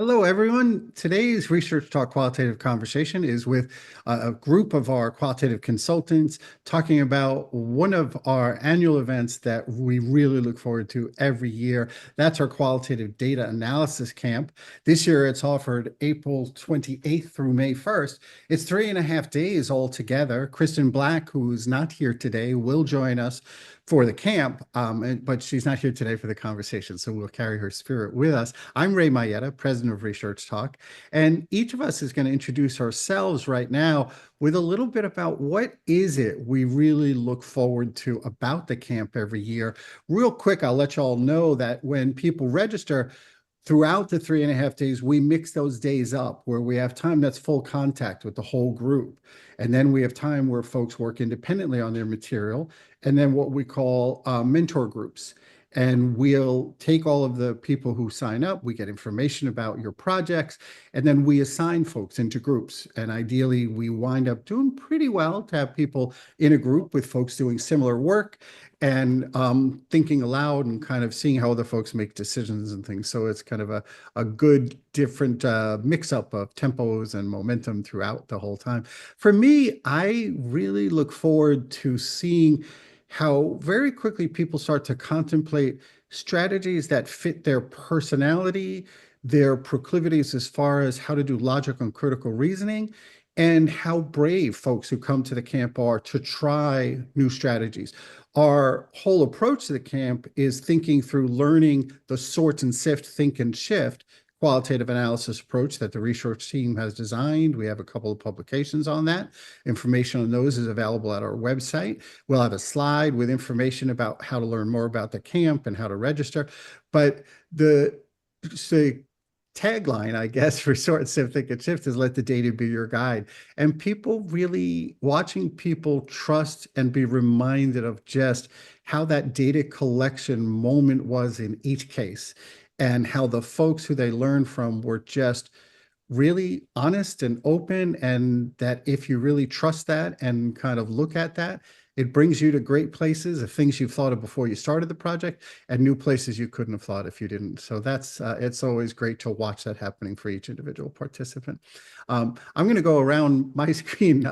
Hello, everyone. Today's Research Talk Qualitative Conversation is with a group of our qualitative consultants talking about one of our annual events that we really look forward to every year. That's our Qualitative Data Analysis Camp. This year, it's offered April 28th through May 1st. It's 3.5 days altogether. Kristen Black, who's not here today, will join us for the camp, but she's not here today for the conversation, so we'll carry her spirit with us. I'm Ray Maietta, president of ResearchTalk, and each of us is going to introduce ourselves right now with a little bit about what is it we really look forward to about the camp every year. Real quick, I'll let you all know that when people register, throughout the 3.5 days, we mix those days up where we have time that's full contact with the whole group. And then we have time where folks work independently on their material, and then what we call mentor groups. And we'll take all of the people who sign up, we get information about your projects, and then we assign folks into groups. And ideally, we wind up doing pretty well to have people in a group with folks doing similar work and thinking aloud and kind of seeing how other folks make decisions and things. So it's kind of a good different mix-up of tempos and momentum throughout the whole time. For me, I really look forward to seeing how very quickly people start to contemplate strategies that fit their personality, their proclivities as far as how to do logical and critical reasoning, and how brave folks who come to the camp are to try new strategies. Our whole approach to the camp is thinking through learning the sort and sift, think and shift qualitative analysis approach that the research team has designed. We have a couple of publications on that. Information on those is available at our website. We'll have a slide with information about how to learn more about the camp and how to register. But the tagline, I guess, for Sort and Sift, Think and Shift is let the data be your guide. And people really watching people trust and be reminded of just how that data collection moment was in each case, and how the folks who they learned from were just really honest and open, and that if you really trust that and kind of look at that, it brings you to great places of things you've thought of before you started the project and new places you couldn't have thought if you didn't. So that's it's always great to watch that happening for each individual participant. I'm going to go around my screen.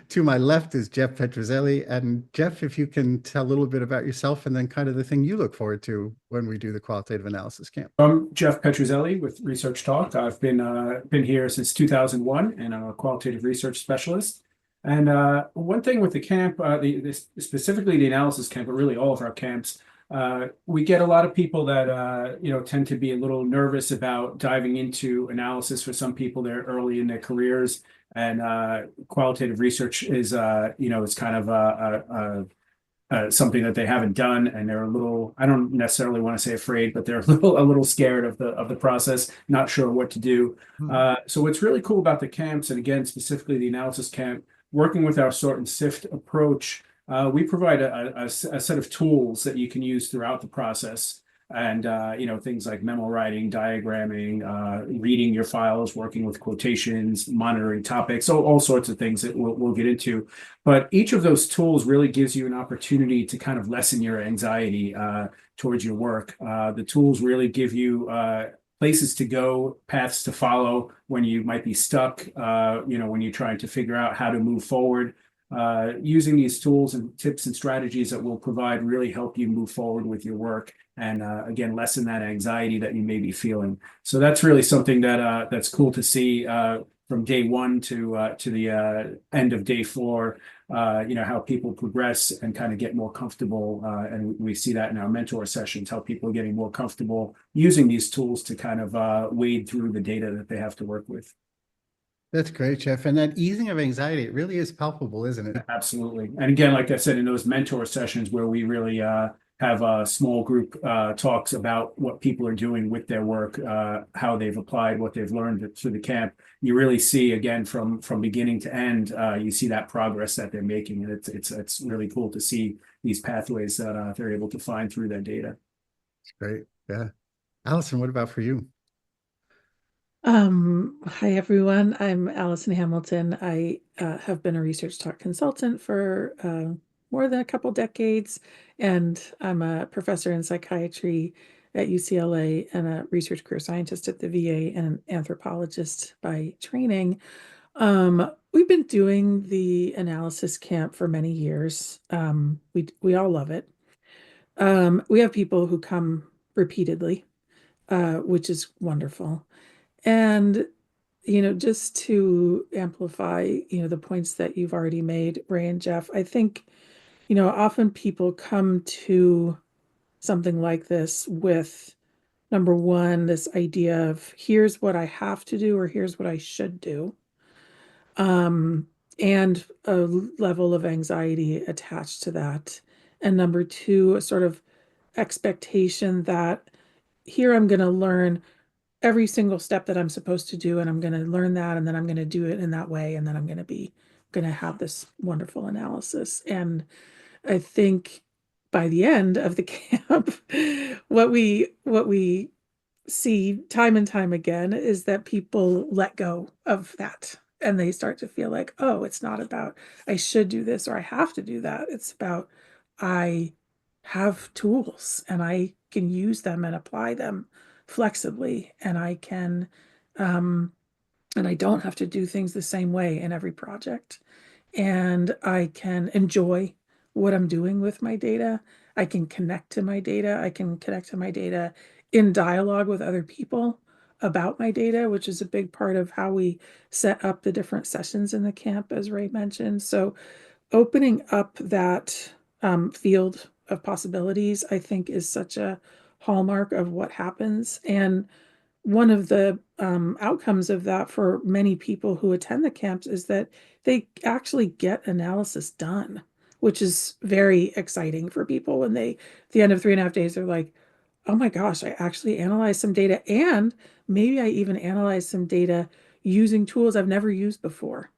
To my left is Jeff Petruzzelli. And Jeff, if you can tell a little bit about yourself and then kind of the thing you look forward to when we do the qualitative analysis camp. I'm Jeff Petruzzelli with ResearchTalk. I've been here since 2001, and I'm a qualitative research specialist. And one thing with the camp, specifically the analysis camp, but really all of our camps, we get a lot of people that tend to be a little nervous about diving into analysis. For some people, they're early in their careers, and qualitative research is it's kind of something that they haven't done, and they're a little, I don't necessarily want to say afraid, but they're a little scared of the process, not sure what to do. So what's really cool about the camps, and again, specifically the analysis camp, working with our sort and sift approach, we provide a set of tools that you can use throughout the process. And things like memo writing, diagramming, reading your files, working with quotations, monitoring topics, so all sorts of things that we'll get into. But each of those tools really gives you an opportunity to kind of lessen your anxiety towards your work. The tools really give you places to go, paths to follow when you might be stuck, when you're trying to figure out how to move forward. Using these tools and tips and strategies that will provide really help you move forward with your work, and again, lessen that anxiety that you may be feeling. So that's really something that that's cool to see from day one to the end of day 4. How people progress and kind of get more comfortable, and we see that in our mentor sessions, how people are getting more comfortable using these tools to kind of wade through the data that they have to work with. That's great, Jeff. And that easing of anxiety, it really is palpable, isn't it? Absolutely. And again, like I said, in those mentor sessions where we really have a small group talks about what people are doing with their work, how they've applied what they've learned through the camp, you really see, again, from beginning to end, you see that progress that they're making. And it's really cool to see these pathways that they're able to find through that data. Great. Yeah. Alison, what about for you? Hi everyone. I'm Alison Hamilton. I have been a ResearchTalk consultant for more than a couple decades, and I'm a professor in psychiatry at UCLA and a research career scientist at the VA and an anthropologist by training. We've been doing the analysis camp for many years. We all love it. We have people who come repeatedly, which is wonderful. And just to amplify, the points that you've already made, Ray and Jeff, I think, often people come to something like this with, number one, this idea of here's what I have to do or here's what I should do. And a level of anxiety attached to that. And number two, a sort of expectation that here I'm going to learn every single step that I'm supposed to do, and I'm going to learn that, and then I'm going to do it in that way, and then I'm going to have this wonderful analysis. And I think by the end of the camp, what we see time and time again is that people let go of that and they start to feel like, oh, it's not about I should do this or I have to do that. It's about I have tools and I can use them and apply them flexibly, and I can and I don't have to do things the same way in every project, and I can enjoy what I'm doing with my data. I can connect to my data. I can connect to my data in dialogue with other people about my data, which is a big part of how we set up the different sessions in the camp, as Ray mentioned. So opening up that field of possibilities, I think, is such a hallmark of what happens. And one of the outcomes of that for many people who attend the camps is that they actually get analysis done, which is very exciting for people when they, at the end of 3.5 days, they're like, oh my gosh, I actually analyzed some data, and maybe I even analyzed some data using tools I've never used before.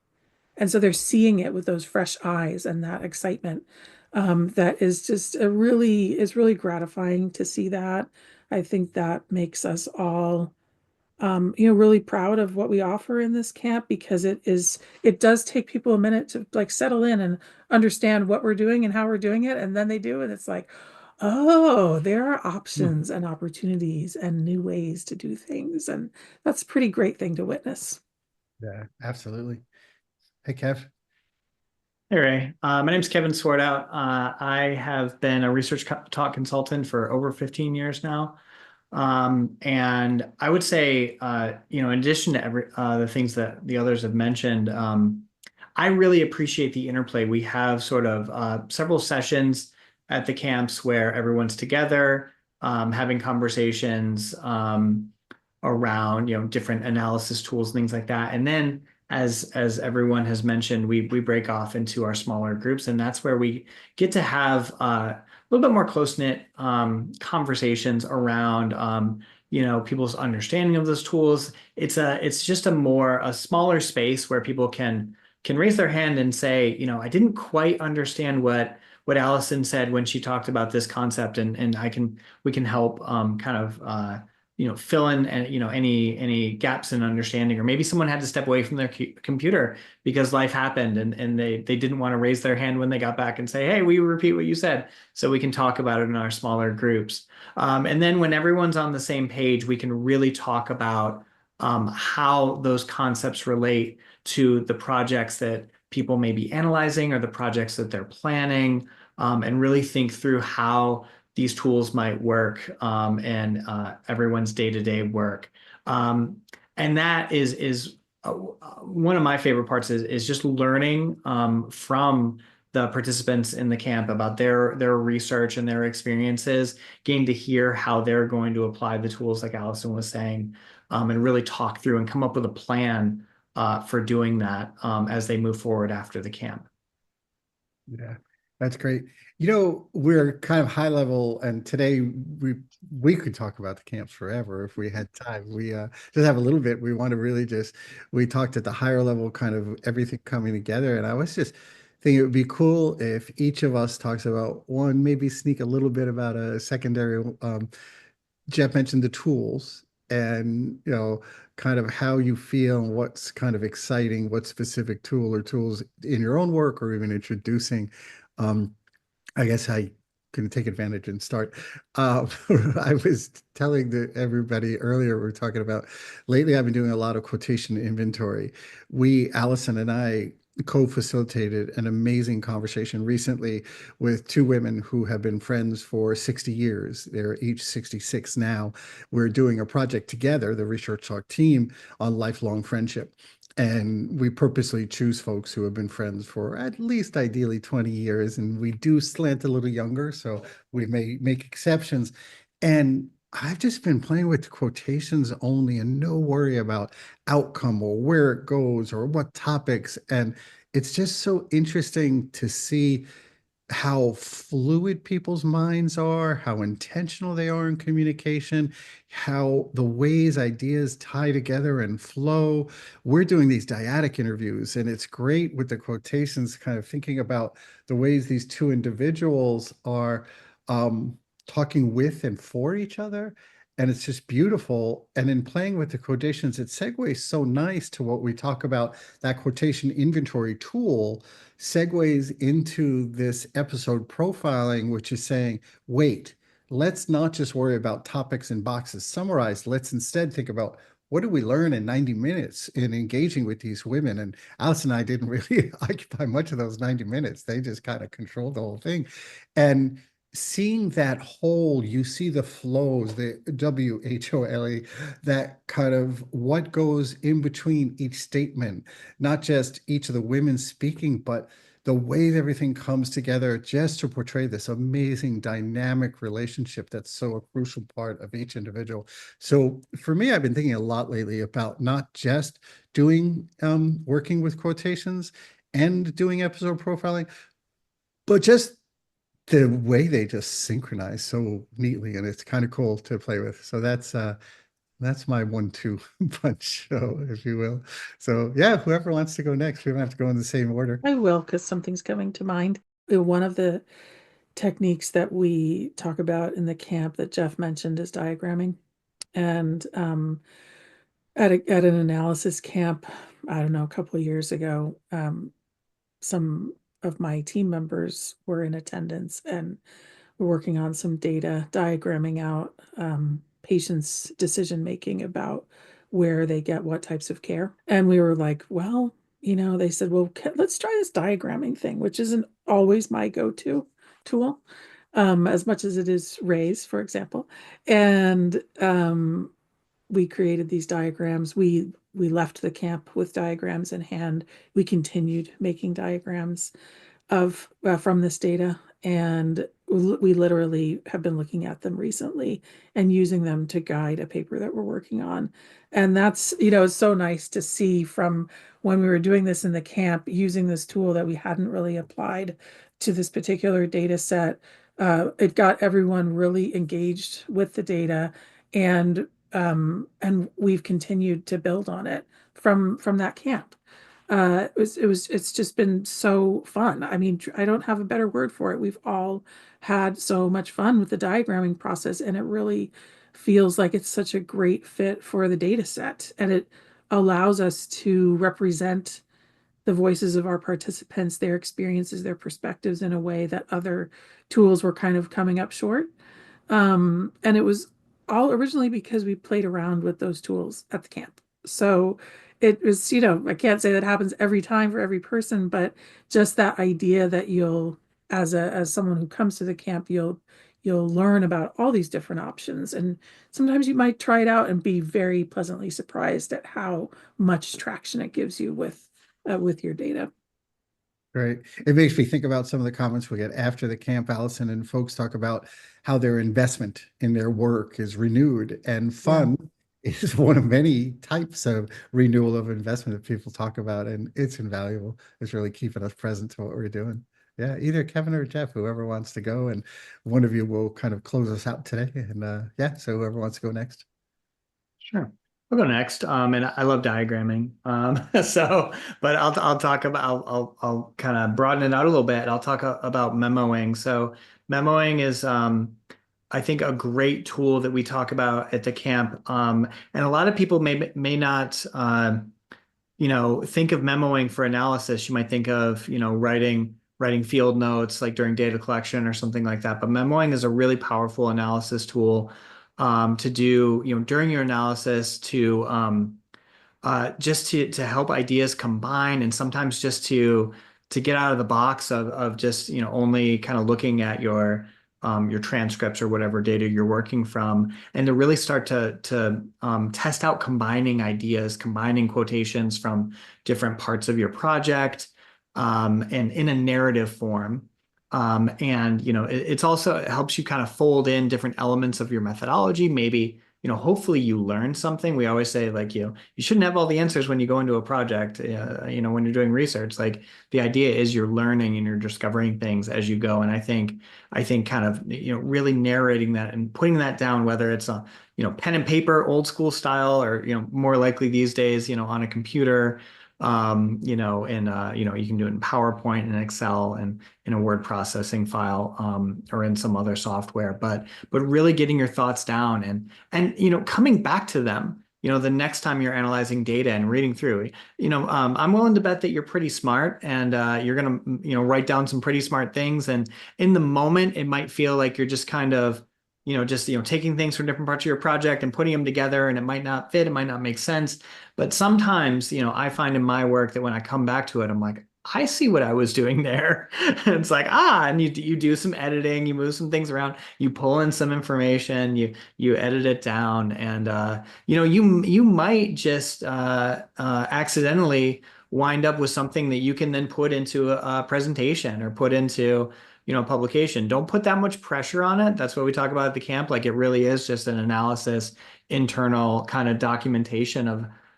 And so they're seeing it with those fresh eyes and that excitement. That is just is really gratifying to see that. I think that makes us all really proud of what we offer in this camp, because it does take people a minute to like settle in and understand what we're doing and how we're doing it. And then they do, and it's like, oh, there are options and opportunities and new ways to do things. And that's a pretty great thing to witness. Yeah, absolutely. Hey, Kev. Hey, Ray. My name's Kevin Swartout. I have been a ResearchTalk consultant for over 15 years now. And I would say, in addition to the things that the others have mentioned, I really appreciate the interplay. We have sort of several sessions at the camps where everyone's together, having conversations around, different analysis tools, things like that. And then as everyone has mentioned, we break off into our smaller groups, and that's where we get to have a little bit more close-knit conversations around people's understanding of those tools. It's just a smaller space where people can raise their hand and say, I didn't quite understand what Alison said when she talked about this concept, and we can help fill in any gaps in understanding, or maybe someone had to step away from their computer because life happened, and they didn't want to raise their hand when they got back and say, hey, will you repeat what you said? So we can talk about it in our smaller groups. And then when everyone's on the same page, we can really talk about how those concepts relate to the projects that people may be analyzing or the projects that they're planning, and really think through how these tools might work and everyone's day-to-day work. And that is one of my favorite parts is just learning from the participants in the camp about their research and their experiences, getting to hear how they're going to apply the tools like Alison was saying, and really talk through and come up with a plan for doing that as they move forward after the camp. Yeah, that's great. We're kind of high level, and today we could talk about the camps forever if we had time. We just have a little bit. We want to really we talked at the higher level, kind of everything coming together. And I was just thinking it would be cool if each of us talks about one, maybe sneak a little bit about a secondary. Jeff mentioned the tools, and kind of how you feel and what's kind of exciting, what specific tool or tools in your own work, or even introducing. I guess how going to take advantage and start. I was telling everybody earlier, we were talking about lately, I've been doing a lot of quotation inventory. Alison and I co-facilitated an amazing conversation recently with two women who have been friends for 60 years. They're each 66 now. We're doing a project together, the ResearchTalk team, on lifelong friendship. And we purposely choose folks who have been friends for at least ideally 20 years. And we do slant a little younger, so we may make exceptions. And I've just been playing with quotations only and no worry about outcome or where it goes or what topics. And it's just so interesting to see how fluid people's minds are, how intentional they are in communication, how the ways ideas tie together and flow. We're doing these dyadic interviews, and it's great with the quotations, kind of thinking about the ways these two individuals are talking with and for each other. And it's just beautiful. And in playing with the quotations, it segues so nice to what we talk about, that quotation inventory tool segues into this episode profiling, which is saying, wait, let's not just worry about topics and boxes summarized. Let's instead think about, what did we learn in 90 minutes in engaging with these women? And Alison and I didn't really occupy much of those 90 minutes. They just kind of controlled the whole thing. And seeing that whole, you see the flows, the WHOLE, that kind of what goes in between each statement, not just each of the women speaking, but the way that everything comes together just to portray this amazing dynamic relationship that's so a crucial part of each individual. So for me, I've been thinking a lot lately about not just doing working with quotations and doing episode profiling, but just the way they just synchronize so neatly, and it's kind of cool to play with. So that's my 1-2 punch show, if you will. So yeah, whoever wants to go next, we don't have to go in the same order. I will, because something's coming to mind. One of the techniques that we talk about in the camp that Jeff mentioned is diagramming. And at an analysis camp, I don't know, a couple of years ago, some of my team members were in attendance, and we're working on some data, diagramming out patients' decision making about where they get what types of care. And we were like, well, they said, well, let's try this diagramming thing, which isn't always my go-to tool, as much as it is Ray's, for example. And we created these diagrams. We left the camp with diagrams in hand. We continued making diagrams of from this data, and we literally have been looking at them recently and using them to guide a paper that we're working on. And that's, it's so nice to see from when we were doing this in the camp, using this tool that we hadn't really applied to this particular data set. It got everyone really engaged with the data, and we've continued to build on it from that camp. It's just been so fun. I mean, I don't have a better word for it. We've all had so much fun with the diagramming process, and it really feels like it's such a great fit for the data set, and it allows us to represent the voices of our participants, their experiences, their perspectives in a way that other tools were kind of coming up short. And it was all originally because we played around with those tools at the camp. So it was, I can't say that happens every time for every person, but just that idea that you'll, as someone who comes to the camp, you'll learn about all these different options. And sometimes you might try it out and be very pleasantly surprised at how much traction it gives you with your data. Right. It makes me think about some of the comments we get after the camp, Alison, and folks talk about how their investment in their work is renewed, and fun is one of many types of renewal of investment that people talk about, and it's invaluable. It's really keeping us present to what we're doing. Yeah, either Kevin or Jeff, whoever wants to go, and one of you will kind of close us out today. And yeah, so whoever wants to go next. Sure. I'll go next. And I love diagramming. But I'll talk about, I'll kind of broaden it out a little bit. I'll talk about memoing. So memoing is, I think, a great tool that we talk about at the camp. And a lot of people may not, think of memoing for analysis. You might think of, writing writing field notes like during data collection or something like that. But memoing is a really powerful analysis tool to do, during your analysis to just to help ideas combine, and sometimes just to get out of the box of just only kind of looking at your transcripts or whatever data you're working from, and to really start to test out combining ideas, combining quotations from different parts of your project, and in a narrative form. And it's also, it helps you kind of fold in different elements of your methodology. Maybe hopefully you learn something. We always say, like, you shouldn't have all the answers when you go into a project, when you're doing research. Like, the idea is you're learning and you're discovering things as you go. And I think kind of, really narrating that and putting that down, whether it's a, pen and paper, old school style, or, more likely these days, on a computer, and you can do it in PowerPoint and Excel and in a word processing file, or in some other software, but really getting your thoughts down and coming back to them, the next time you're analyzing data and reading through. I'm willing to bet that you're pretty smart, and you're gonna write down some pretty smart things, and in the moment it might feel like you're just kind of just taking things from different parts of your project and putting them together, and it might not fit, it might not make sense. But sometimes, I find in my work that when I come back to it, I'm like, I see what I was doing there. It's like, and you do some editing, you move some things around, you pull in some information, you edit it down, and you might just accidentally wind up with something that you can then put into a presentation or put into publication. Don't put that much pressure on it. That's what we talk about at the camp. Like, it really is just an analysis, internal kind of documentation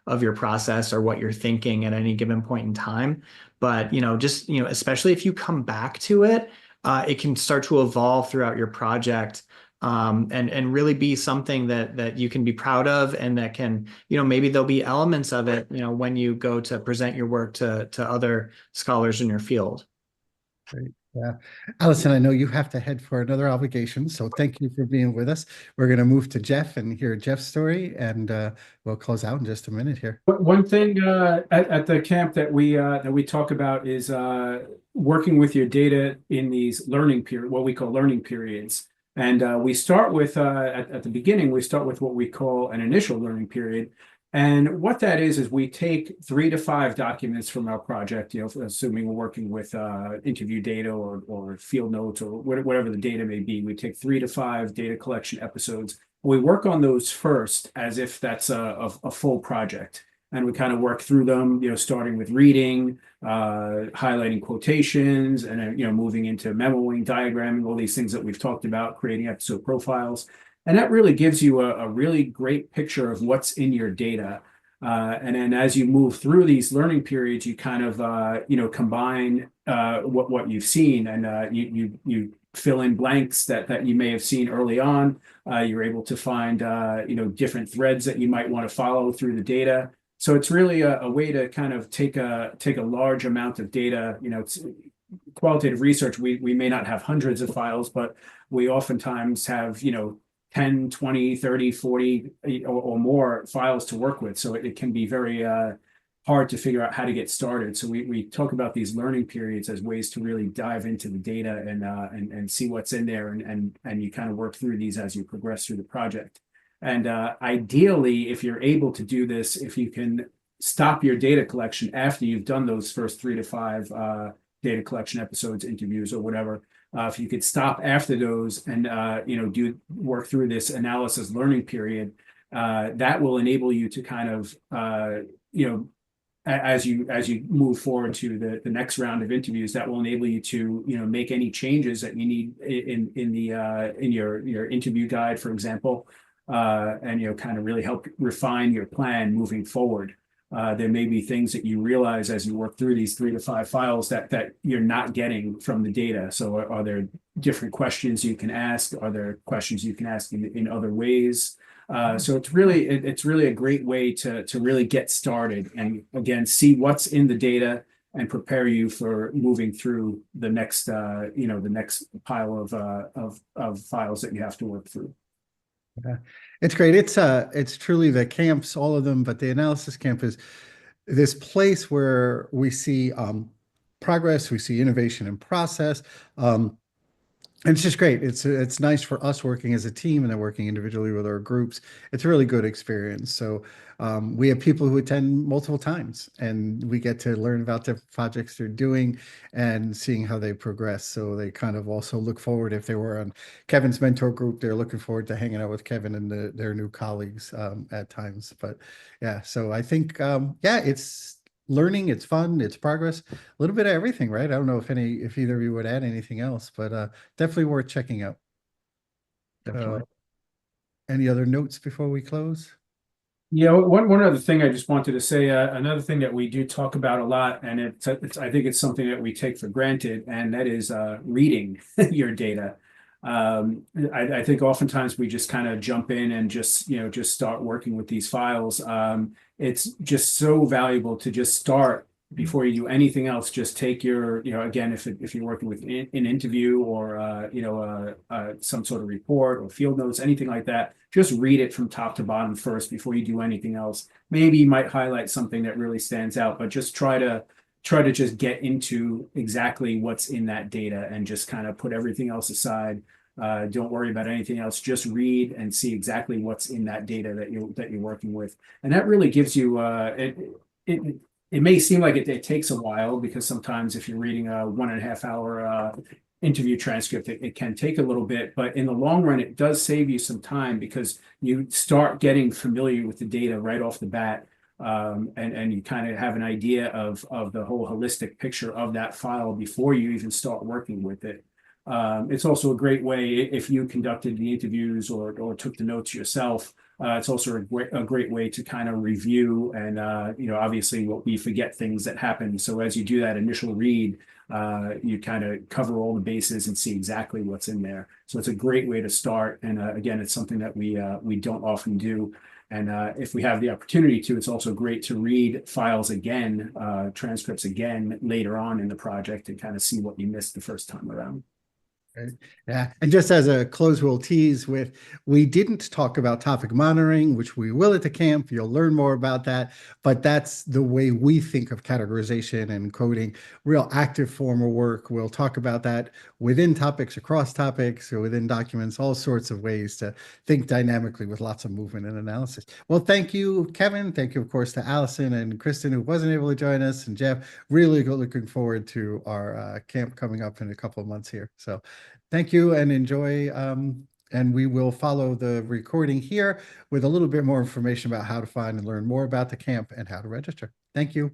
of your process or what you're thinking at any given point in time. But, just, especially if you come back to it, it can start to evolve throughout your project, and really be something that you can be proud of, and that can, maybe there'll be elements of it, when you go to present your work to other scholars in your field. Great. Yeah. Alison, I know you have to head for another obligation, so thank you for being with us. We're going to move to Jeff and hear Jeff's story, and we'll close out in just a minute here. One thing at the camp that we talk about is working with your data in these learning period, what we call learning periods. And we start with at the beginning, we start with what we call an initial learning period. And what that is we take 3 to 5 documents from our project, assuming we're working with interview data or field notes or whatever the data may be. We take 3 to 5 data collection episodes. We work on those first as if that's a full project. And we kind of work through them, starting with reading, highlighting quotations, and then, moving into memoing, diagramming, all these things that we've talked about, creating episode profiles. And that really gives you a really great picture of what's in your data. And then as you move through these learning periods, you kind of, combine what you've seen, and you fill in blanks that you may have seen early on. You're able to find, different threads that you might want to follow through the data. So it's really a way to kind of take a large amount of data. It's qualitative research. We may not have hundreds of files, but we oftentimes have, 10, 20, 30, 40 or more files to work with. So it can be very hard to figure out how to get started. So we talk about these learning periods as ways to really dive into the data and see what's in there, and you kind of work through these as you progress through the project. And ideally, if you're able to do this, if you can stop your data collection after you've done those first 3 to 5 data collection episodes, interviews, or whatever, if you could stop after those and do work through this analysis learning period, that will enable you to kind of as you move forward to the next round of interviews, that will enable you to make any changes that you need in your interview guide, for example, and kind of really help refine your plan moving forward. There may be things that you realize as you work through these 3 to 5 files that you're not getting from the data. So are there different questions you can ask? Are there questions you can ask in other ways? So it's really a great way to really get started and, again, see what's in the data and prepare you for moving through the next the next pile of files that you have to work through. Yeah. It's great. It's truly the camps, all of them, but the analysis camp is this place where we see progress. We see innovation in process. And it's just great. It's nice for us working as a team and then working individually with our groups. It's a really good experience. So we have people who attend multiple times, and we get to learn about the projects they're doing and seeing how they progress. So they kind of also look forward, if they were on Kevin's mentor group, they're looking forward to hanging out with Kevin and their new colleagues at times. But yeah, so I think, yeah, it's learning, it's fun, it's progress, a little bit of everything, right? I don't know if either of you would add anything else, but definitely worth checking out. Definitely. Any other notes before we close? Yeah, one other thing I just wanted to say, another thing that we do talk about a lot, and I think it's something that we take for granted, and that is reading your data. I think oftentimes we just kind of jump in and just start working with these files. It's just so valuable to just start before you do anything else. Just take your, again, if you're working with an interview or some sort of report or field notes, anything like that, just read it from top to bottom first before you do anything else. Maybe you might highlight something that really stands out, but just try to just get into exactly what's in that data and just kind of put everything else aside. Don't worry about anything else. Just read and see exactly what's in that data that you're working with, and that really gives you. It may seem like it takes a while, because sometimes if you're reading a 1.5 hour interview transcript, it can take a little bit, but in the long run, it does save you some time, because you start getting familiar with the data right off the bat. And you kind of have an idea of the whole holistic picture of that file before you even start working with it. It's also a great way, if you conducted the interviews or took the notes yourself. It's also a great way to kind of review, and obviously we forget things that happen. So as you do that initial read, you kind of cover all the bases and see exactly what's in there. So it's a great way to start. And again, it's something that we don't often do. And if we have the opportunity to, it's also great to read files again, transcripts again later on in the project, and kind of see what you missed the first time around. Right. Yeah. And just as a close, we'll tease with, we didn't talk about topic monitoring, which we will at the camp. You'll learn more about that. But that's the way we think of categorization and coding, real active formal work. We'll talk about that within topics, across topics, or within documents, all sorts of ways to think dynamically with lots of movement and analysis. Well, thank you, Kevin. Thank you, of course, to Alison and Kristen, who wasn't able to join us, and Jeff. Really looking forward to our camp coming up in a couple of months here. So thank you and enjoy. And we will follow the recording here with a little bit more information about how to find and learn more about the camp and how to register. Thank you.